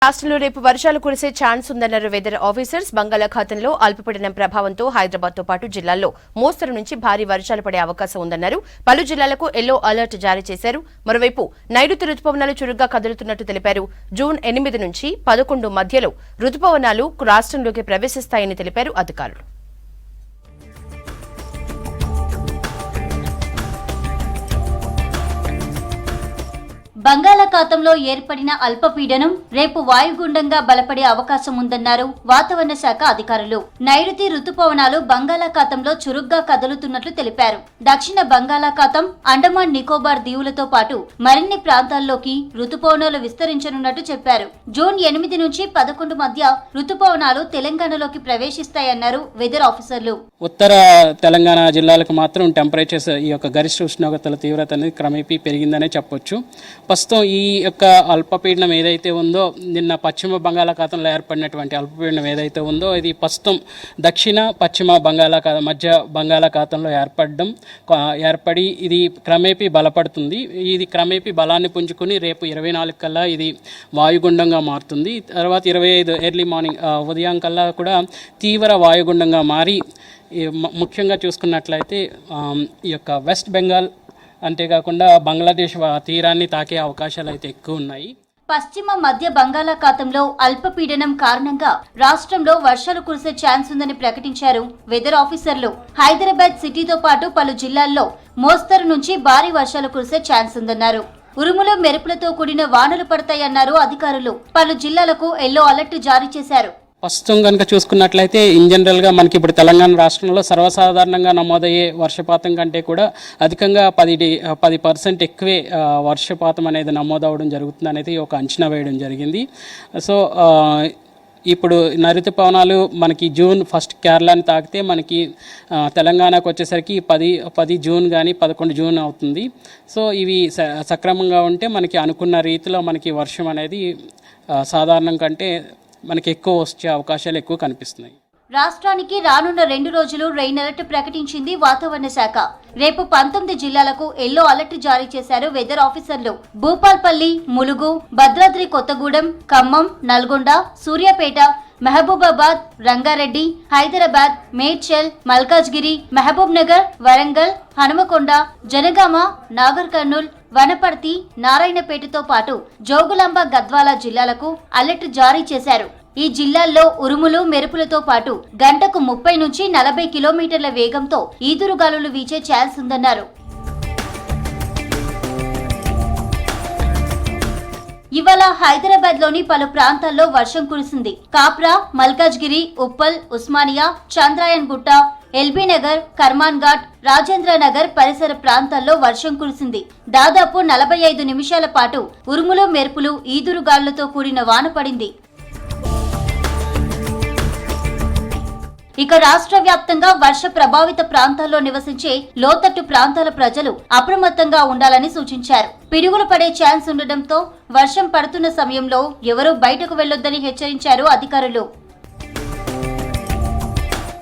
రాష్ట్రంలో రేపు వర్షాలు కురిసే ఛాన్స్ ఉందన్నారు వెదర్ ఆఫీసర్స్. బంగాళాఖాతంలో అల్పపీడనం ప్రభావంతో హైదరాబాద్ తో పాటు జిల్లాల్లో మోస్తరు నుంచి భారీ వర్షాలు పడే అవకాశం ఉందన్నారు. పలు జిల్లాలకు ఎల్లో అలర్ట్ జారీ చేశారు. మరోవైపు నైరుతి రుతుపవనాలు చురుగ్గా కదులుతున్నట్టు తెలిపారు. జూన్ 8 నుంచి 11 మధ్యలో రుతుపవనాలు రాష్ట్రంలోకి ప్రవేశిస్తాయని తెలిపారు అధికారులు. బంగాళాఖాతంలో ఏర్పడిన అల్పపీడనం రేపు వాయుగుండంగా బలపడే అవకాశం ఉందన్నారు వాతావరణ శాఖ అధికారులు. నైరుతి రుతుపవనాలు బంగాళాఖాతంలో చురుగ్గా కదులుతున్నట్లు తెలిపారు. దక్షిణ బంగాళాఖాతం, అండమాన్ నికోబార్ దీవులతో పాటు మరిన్ని ప్రాంతాల్లోకి రుతుపవనాలు విస్తరించనున్నట్టు చెప్పారు. జూన్ 8 నుంచి 11 మధ్య రుతుపవనాలు తెలంగాణలోకి ప్రవేశిస్తాయన్నారు వెదర్ ఆఫీసర్లు. ఉత్తర తెలంగాణ జిల్లాలకు మాత్రం టెంపరేచర్స్ ఈ యొక్క గరిష్ట ఉష్ణోగ్రతల తీవ్రత అనేది క్రమేపీ పెరిగిందనే చెప్పొచ్చు. ప్రస్తుతం ఈ యొక్క అల్పపీడనం ఏదైతే ఉందో, నిన్న పశ్చిమ బంగాళాఖాతంలో ఏర్పడినటువంటి అల్పపీడనం ఏదైతే ఉందో, ఇది ప్రస్తుతం దక్షిణ పశ్చిమ మధ్య బంగాళాఖాతంలో ఏర్పడి ఇది క్రమేపీ బలపడుతుంది. ఇది క్రమేపీ బలాన్ని పుంజుకుని రేపు 24 కల్లా ఇది వాయుగుండంగా మారుతుంది. తర్వాత 25 ఎర్లీ మార్నింగ్ ఉదయం కల్లా కూడా తీవ్ర వాయుగుండంగా మారి ముఖ్యంగా చూసుకున్నట్లయితే ఈ యొక్క వెస్ట్ బెంగాల్ అంతేకాకుండా బంగ్లాదేశ్ తీరాన్ని తాకే అవకాశాలు అయితే ఎక్కువ ఉన్నాయి. పశ్చిమ మధ్య బంగాళాఖాతంలో అల్పపీడనం కారణంగా రాష్ట్రంలో వర్షాలు కురిసే ఛాన్స్ ఉందని ప్రకటించారు వెదర్ ఆఫీసర్లు. హైదరాబాద్ సిటీతో పాటు పలు జిల్లాల్లో మోస్తరు నుంచి భారీ వర్షాలు కురిసే ఛాన్స్ ఉందన్నారు. ఉరుములు మెరుపులతో కూడిన వానలు పడతాయన్నారు అధికారులు. పలు జిల్లాలకు ఎల్లో అలర్ట్ జారీ చేశారు. ప్రస్తుతం కనుక చూసుకున్నట్లయితే ఇన్ జనరల్గా మనకి ఇప్పుడు తెలంగాణ రాష్ట్రంలో సర్వసాధారణంగా నమోదయ్యే వర్షపాతం కంటే కూడా అధికంగా 10% ఎక్కువే వర్షపాతం అనేది నమోదవడం జరుగుతుంది అనేది ఒక అంచనా వేయడం జరిగింది. సో ఇప్పుడు నైరుతి పవనాలు మనకి జూన్ 1 కేరళని తాకితే మనకి తెలంగాణకు వచ్చేసరికి 10 జూన్ కానీ 11 జూన్ అవుతుంది. సో ఇవి సక్రమంగా ఉంటే మనకి అనుకున్న రీతిలో మనకి వర్షం అనేది సాధారణం కంటే మనకి ఎక్కువ వచ్చే అవకాశాలు ఎక్కువ కనిపిస్తున్నాయి. రాష్ట్రానికి రానున్న 2 రోజులు రెయిన్ అలర్ట్ ప్రకటించింది వాతావరణ శాఖ. రేపు 19 జిల్లాలకు ఎల్లో అలర్ట్ జారీ చేశారు వెదర్ ఆఫీసర్లు. భూపాల్పల్లి, ములుగు, భద్రాద్రి కొత్తగూడెం, ఖమ్మం, నల్గొండ, సూర్యాపేట, మహబూబాబాద్, రంగారెడ్డి, హైదరాబాద్, మేడ్చల్, మల్కాజ్గిరి, మహబూబ్ నగర్, వరంగల్, హనుమకొండ, జనగామ, నాగర్ కర్నూల్, వనపర్తి, నారాయణపేటతో పాటు జోగులాంబ, గద్వాల జిల్లాలకు అలర్ట్ జారీ చేశారు. ఈ జిల్లాల్లో ఉరుములు మెరుపులతో పాటు గంటకు 30 నుంచి 40 కిలోమీటర్ల వేగంతో ఈదురుగాలులు వీచే ఛాన్స్ ఉందన్నారు. ఇవాళ హైదరాబాద్ లోని పలు ప్రాంతాల్లో వర్షం కురిసింది. కాప్రా, మల్కాజ్గిరి, ఉప్పల్, ఉస్మానియా, చంద్రాయన్ గుట్ట, ఎల్బీ నగర్, కర్మాన్ ఘాట్, రాజేంద్ర నగర్ పరిసర ప్రాంతాల్లో వర్షం కురిసింది. దాదాపు 45 నిమిషాల పాటు ఉరుములు మెరుపులు ఈదురుగాలులతో కూడిన వాన పడింది. ఇక రాష్ట్ర వ్యాప్తంగా వర్ష ప్రభావిత ప్రాంతాల్లో నివసించే లోతట్టు ప్రాంతాల ప్రజలు అప్రమత్తంగా ఉండాలని సూచించారు. పిడుగులు పడే ఛాన్స్ ఉండడంతో వర్షం పడుతున్న సమయంలో ఎవరూ బయటకు వెళ్లొద్దని హెచ్చరించారు అధికారులు.